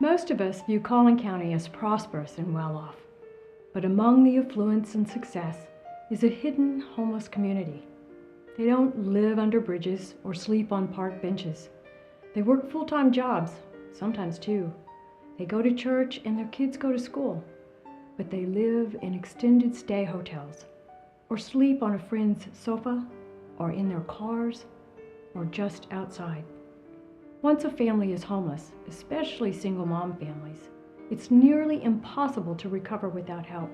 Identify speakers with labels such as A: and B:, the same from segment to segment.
A: Most of us view Collin County as prosperous and well-off, but among the affluence and success is a hidden homeless community. They don't live under bridges or sleep on park benches. They work full-time jobs, sometimes two. They go to church and their kids go to school, but they live in extended stay hotels or sleep on a friend's sofa or in their cars or just outside. Once a family is homeless, especially single mom families, it's nearly impossible to recover without help.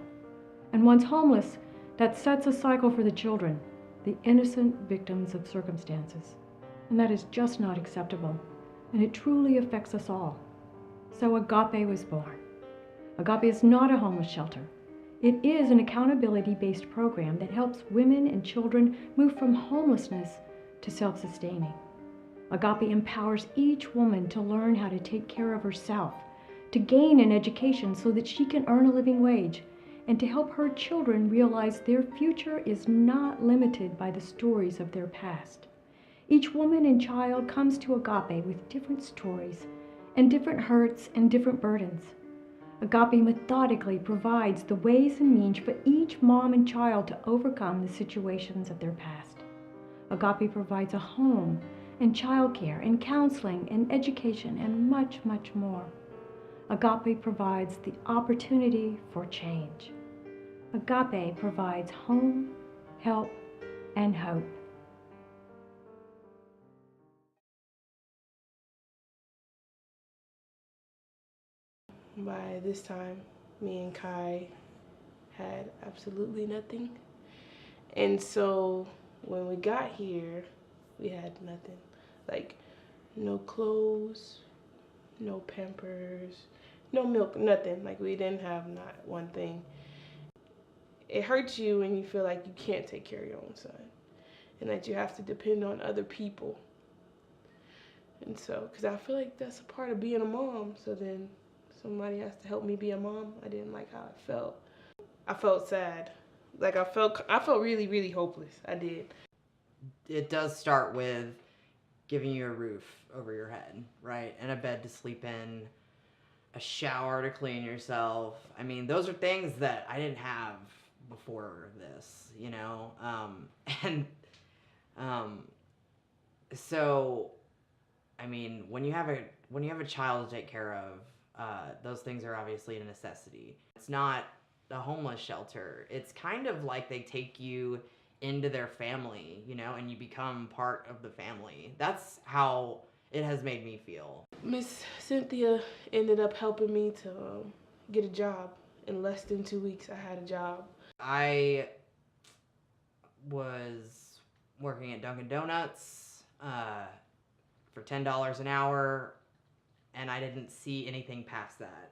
A: And once homeless, that sets a cycle for the children, the innocent victims of circumstances. And that is just not acceptable, and it truly affects us all. So Agape was born. Agape is not a homeless shelter. It is an accountability-based program that helps women and children move from homelessness to self-sustaining. Agape empowers each woman to learn how to take care of herself, to gain an education so that she can earn a living wage, and to help her children realize their future is not limited by the stories of their past. Each woman and child comes to Agape with different stories and different hurts and different burdens. Agape methodically provides the ways and means for each mom and child to overcome the situations of their past. Agape provides a home and childcare and counseling and education and much, much more. Agape provides the opportunity for change. Agape provides home, help, and hope.
B: By this time, me and Kai had absolutely nothing. And so when we got here, we had nothing. Like, no clothes, no Pampers, no milk, nothing. Like, we didn't have not one thing. It hurts you when you feel like you can't take care of your own son and that you have to depend on other people. And so, because I feel like that's a part of being a mom, so then somebody has to help me be a mom. I didn't like how I felt. I felt sad. Like, I felt really, really hopeless. I did.
C: It does start with giving you a roof over your head, right? And a bed to sleep in, a shower to clean yourself. I mean, those are things that I didn't have before this, you know? So, I mean, when you have a child to take care of, those things are obviously a necessity. It's not a homeless shelter. It's kind of like they take you into their family, you know, and you become part of the family. That's how it has made me feel.
B: Miss Cynthia ended up helping me to get a job. In less than 2 weeks, I had a job.
C: I was working at Dunkin' Donuts for $10 an hour, and I didn't see anything past that.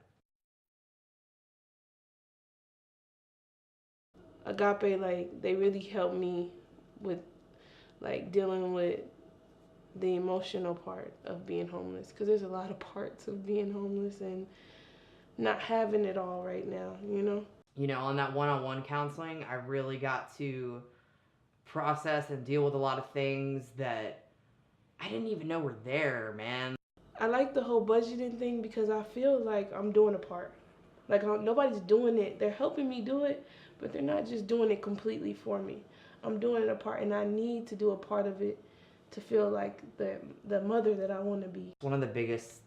B: Agape, like, they really helped me with, like, dealing with the emotional part of being homeless, because there's a lot of parts of being homeless and not having it all right now, you know?
C: You know, on that one-on-one counseling, I really got to process and deal with a lot of things that I didn't even know were there, man.
B: I like the whole budgeting thing because I feel like I'm doing a part. Like, nobody's doing it. They're helping me do it, but they're not just doing it completely for me. I'm doing a part, and I need to do a part of it to feel like the mother that I want to be.
C: One of the biggest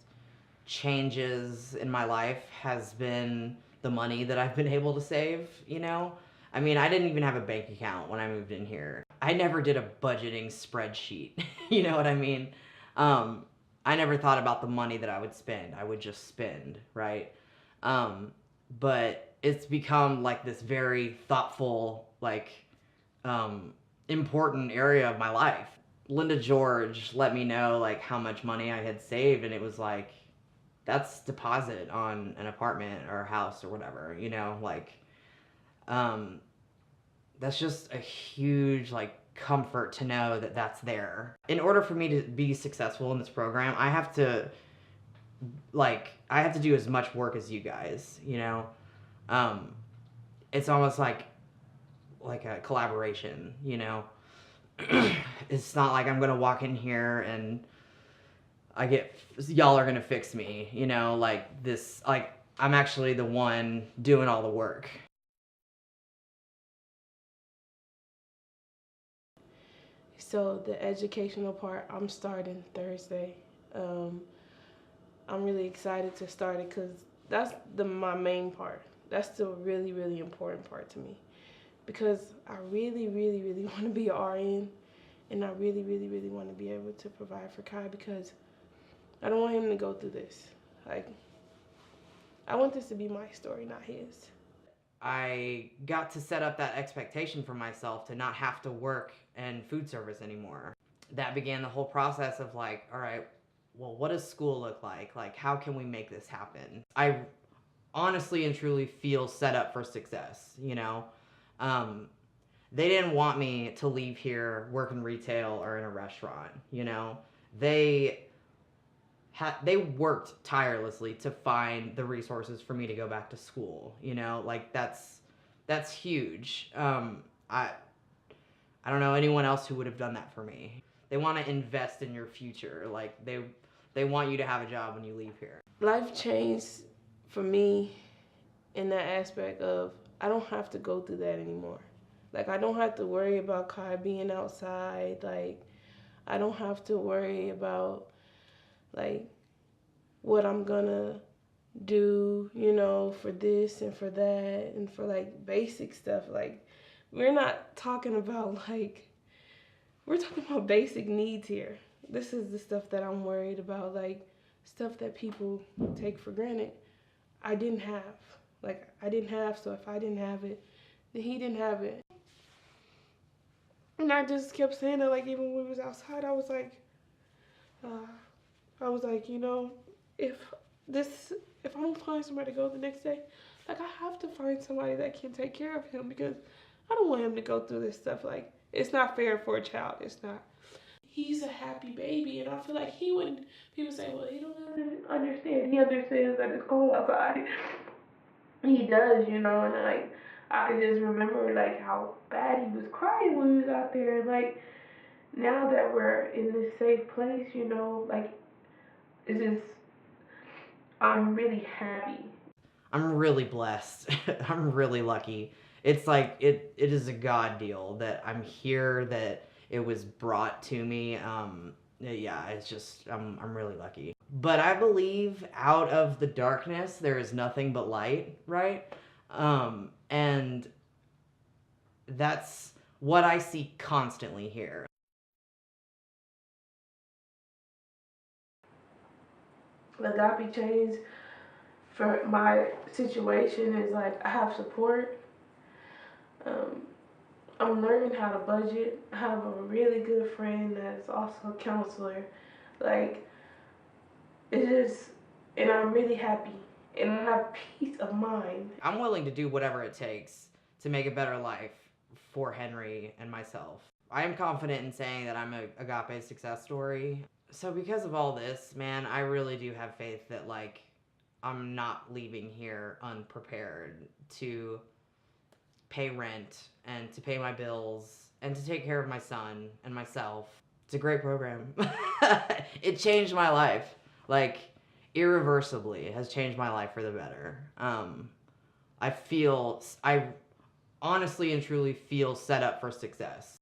C: changes in my life has been the money that I've been able to save, you know? I mean, I didn't even have a bank account when I moved in here. I never did a budgeting spreadsheet, you know what I mean? I never thought about the money that I would spend. I would just spend, right? But it's become like this very thoughtful, like, important area of my life. Linda George let me know like how much money I had saved, and it was like, that's deposit on an apartment or a house or whatever, you know, like, that's just a huge like comfort to know that that's there. In order for me to be successful in this program, I have to do as much work as you guys, you know? It's almost like a collaboration, you know? It's not like I'm gonna walk in here and y'all are gonna fix me, you know, like this, like I'm actually the one doing all the work.
B: So the educational part, I'm starting Thursday. I'm really excited to start it because that's my main part. That's the really, really important part to me because I really, really, really want to be an RN, and I really, really, really want to be able to provide for Kai because I don't want him to go through this. Like, I want this to be my story, not his.
C: I got to set up that expectation for myself to not have to work in food service anymore. That began the whole process of like, all right, well, what does school look like? Like, how can we make this happen? I honestly and truly feel set up for success, you know? They didn't want me to leave here, work in retail or in a restaurant, you know? They worked tirelessly to find the resources for me to go back to school, you know? Like, that's huge. I don't know anyone else who would have done that for me. They want to invest in your future. Like, they want you to have a job when you leave here.
B: Life changed for me in that aspect of I don't have to go through that anymore. Like, I don't have to worry about Kai being outside. Like, I don't have to worry about, like, what I'm gonna do, you know, for this and for that and for, like, basic stuff. Like, we're not talking about, like, we're talking about basic needs here. This is the stuff that I'm worried about, like, stuff that people take for granted. I didn't have. Like, I didn't have, so if I didn't have it, then he didn't have it. And I just kept saying it, like, even when we was outside, I was like, you know, if I don't find somebody to go the next day, like, I have to find somebody that can take care of him because I don't want him to go through this stuff. Like, it's not fair for a child. It's not. He's a happy baby, and I feel like he wouldn't. People say, well, he don't understand. He understands that it's cold outside. He does, you know, and like, I just remember, like, how bad he was crying when he was out there. Like, now that we're in this safe place, you know, like, it's just, I'm really happy.
C: I'm really blessed. I'm really lucky. It's like it is a God deal that I'm here, that it was brought to me. Yeah, it's just I'm really lucky. But I believe out of the darkness there is nothing but light, right? And that's what I see constantly here.
B: Agape changed for my situation is like I have support. Um, I'm learning how to budget. I have a really good friend that's also a counselor. Like, it's just, and I'm really happy. And I have peace of mind.
C: I'm willing to do whatever it takes to make a better life for Henry and myself. I am confident in saying that I'm a Agape success story. So because of all this, man, I really do have faith that, like, I'm not leaving here unprepared to pay rent and to pay my bills and to take care of my son and myself. It's a great program. It changed my life. Like, irreversibly has changed my life for the better. I honestly and truly feel set up for success.